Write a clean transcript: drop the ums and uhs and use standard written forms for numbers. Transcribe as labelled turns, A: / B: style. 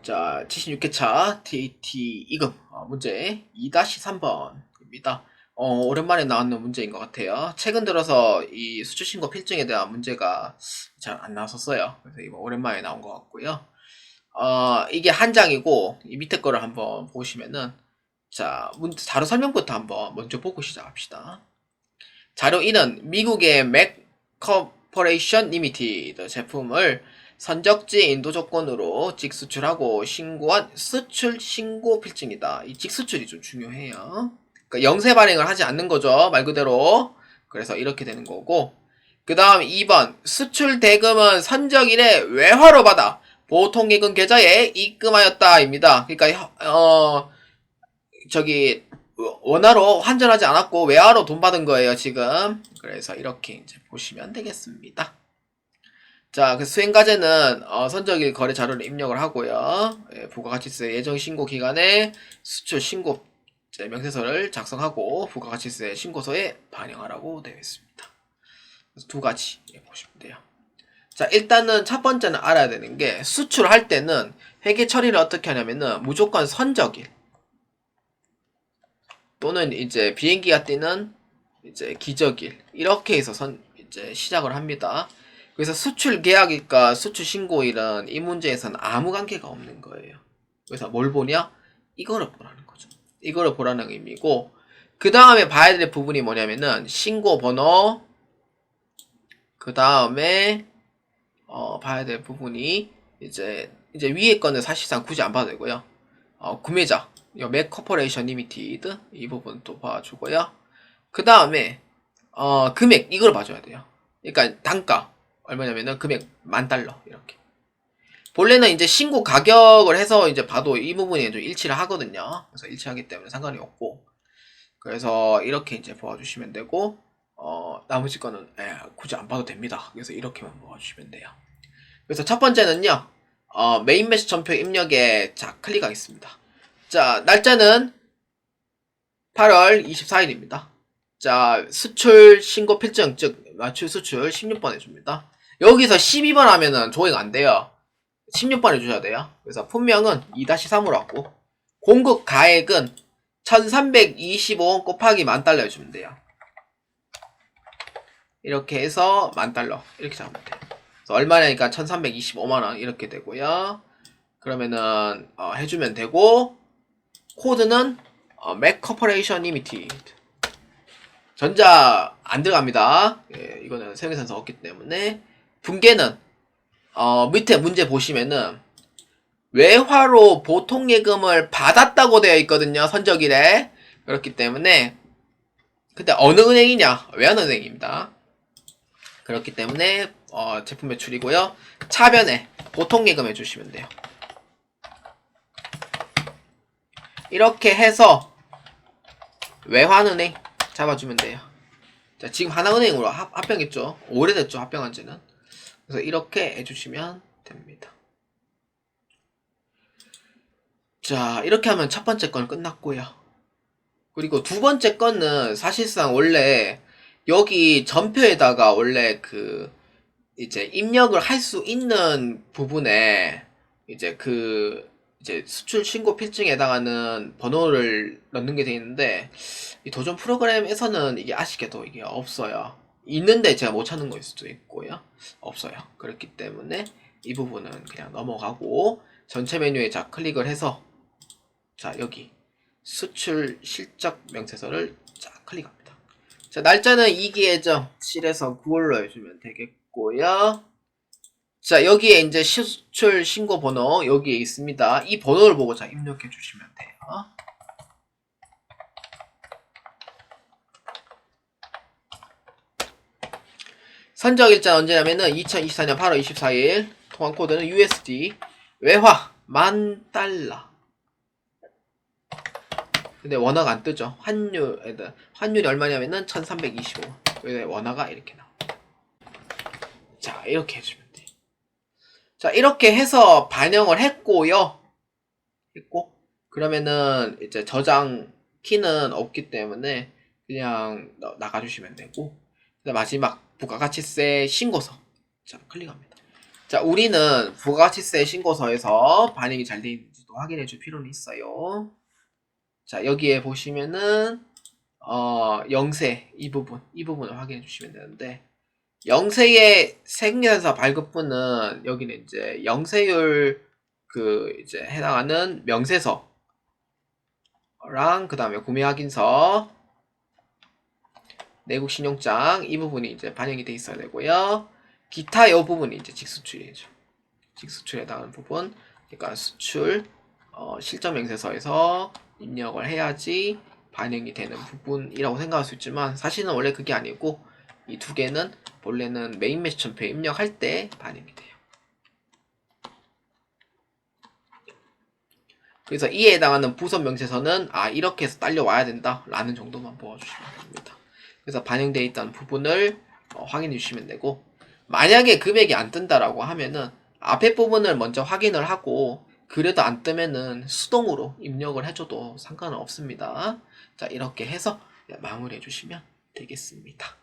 A: 자, 76회차 TAT 2급 문제 2-3번입니다. 오랜만에 나왔는 문제인 것 같아요. 최근 들어서 이 수출신고 필증에 대한 문제가 잘 안 나왔었어요. 그래서 이번 오랜만에 나온 것 같고요. 이게 한 장이고, 이 밑에 거를 한번 보시면은, 자, 자료 설명부터 한번 먼저 보고 시작합시다. 자료 1은 미국의 맥커퍼레이션 리미티드 제품을 선적지 인도 조건으로 직수출하고 신고한 수출 신고 필증이다. 이 직수출이 좀 중요해요. 그러니까 영세 발행을 하지 않는 거죠. 말 그대로. 그래서 이렇게 되는 거고. 그 다음 2번 수출 대금은 선적일에 외화로 받아 보통예금 계좌에 입금하였다입니다. 그러니까 저기 원화로 환전하지 않았고 외화로 돈 받은 거예요 지금. 그래서 이렇게 이제 보시면 되겠습니다. 자, 그 수행과제는 선적일 거래 자료를 입력을 하고요. 부가가치세 예정 신고 기간에 수출 신고 명세서를 작성하고 부가가치세 신고서에 반영하라고 되어 있습니다. 그래서 두 가지 보시면 돼요. 자, 일단은 첫 번째는 알아야 되는 게 수출할 때는 회계 처리를 어떻게 하냐면은 무조건 선적일 또는 이제 비행기가 뛰는 이제 기적일 이렇게 해서 이제 시작을 합니다. 그래서 수출 계약일과 수출 신고일은 이 문제에서는 아무 관계가 없는 거예요. 그래서 뭘 보냐? 이거를 보라는 거죠. 이거를 보라는 의미고, 그 다음에 봐야 될 부분이 뭐냐면은 신고 번호, 그 다음에 봐야 될 부분이 이제 위에 거는 사실상 굳이 안 봐도 되고요. 구매자, 맥커퍼레이션 리미티드 이 부분 또 봐주고요. 그 다음에 금액 이걸 봐줘야 돼요. 그러니까 단가 얼마냐면은 금액 $10,000 이렇게. 본래는 이제 신고 가격을 해서 이제 봐도 이 부분이 좀 일치를 하거든요. 그래서 일치하기 때문에 상관이 없고. 그래서 이렇게 이제 보아주시면 되고, 나머지 거는 굳이 안 봐도 됩니다. 그래서 이렇게만 보아주시면 돼요. 그래서 첫 번째는요, 메인 메시 전표 입력에 자 클릭하겠습니다. 자, 날짜는 8월 24일입니다. 자, 수출 신고 필증, 즉 맞출 수출 16번 해줍니다. 여기서 12번 하면은 조회가 안 돼요. 16번 해주셔야 돼요. 그래서 품명은 2-3으로 하고, 공급 가액은 1325원 곱하기 $10,000 해주면 돼요. 이렇게 해서 $10,000 이렇게 잡으면 돼요. 그래서 얼마냐니까 1325만원 이렇게 되고요. 그러면은 해주면 되고, 코드는 맥커퍼레이션 리미티드. 전자 안 들어갑니다. 이거는 생산서 없기 때문에. 분계는 밑에 문제 보시면은 외화로 보통예금을 받았다고 되어 있거든요. 선적일에. 그렇기 때문에 근데 어느 은행이냐? 외환은행입니다. 그렇기 때문에 제품 매출이고요. 차변에 보통예금 해주시면 돼요. 이렇게 해서 외환은행 잡아주면 돼요. 자, 지금 하나은행으로 합병했죠. 오래됐죠, 합병한 지는. 그래서 이렇게 해주시면 됩니다. 자, 이렇게 하면 첫 번째 건 끝났고요. 그리고 두 번째 건은 사실상 원래 여기 전표에다가 원래 이제 입력을 할 수 있는 부분에 이제 수출 신고 필증에 해당하는 번호를 넣는 게 되어 있는데 이 도전 프로그램에서는 이게 아쉽게도 이게 없어요. 있는데 제가 못 찾는 거일 수도 있고요. 없어요. 그렇기 때문에 이 부분은 그냥 넘어가고 전체 메뉴에 자 클릭을 해서 자 여기 수출 실적 명세서를 자 클릭합니다. 자 날짜는 2기예정 7에서 9월로 해주면 되겠고요. 자 여기에 이제 수출 신고 번호 여기에 있습니다. 이 번호를 보고 자 입력해 주시면 돼요. 선적일자 언제냐면은 2024년 8월 24일 통화코드는 USD 외화 $10,000 근데 원화가 안 뜨죠. 환율이 얼마냐면은 1325 왜 원화가 이렇게 나옵니다. 자 이렇게 해주면 돼. 자 이렇게 해서 반영을 했고요. 그러면은 이제 저장 키는 없기 때문에 그냥 나가주시면 되고 마지막 부가가치세 신고서 자 클릭합니다. 자, 우리는 부가가치세 신고서에서 반영이 잘 되어 있는지도 확인해 줄 필요는 있어요. 자, 여기에 보시면은 영세 이 부분을 확인해 주시면 되는데, 영세의 세금계산서 발급부는 여기는 이제 영세율 이제 해당하는 명세서랑 그 다음에 구매 확인서, 내국 신용장 이 부분이 이제 반영이 돼 있어야 되고요. 기타 이 부분이 이제 직수출이죠. 직수출에 해당하는 부분. 그러니까 수출 실전 명세서에서 입력을 해야지 반영이 되는 부분이라고 생각할 수 있지만, 사실은 원래 그게 아니고 이 두 개는 본래는 메인 매출표에 입력할 때 반영이 돼요. 그래서 이에 해당하는 부서 명세서는 이렇게 해서 딸려와야 된다 라는 정도만 보아주시면 됩니다. 그래서 반영되어 있다는 부분을 확인해 주시면 되고, 만약에 금액이 안 뜬다라고 하면은 앞에 부분을 먼저 확인을 하고, 그래도 안 뜨면은 수동으로 입력을 해줘도 상관은 없습니다. 자, 이렇게 해서 마무리해 주시면 되겠습니다.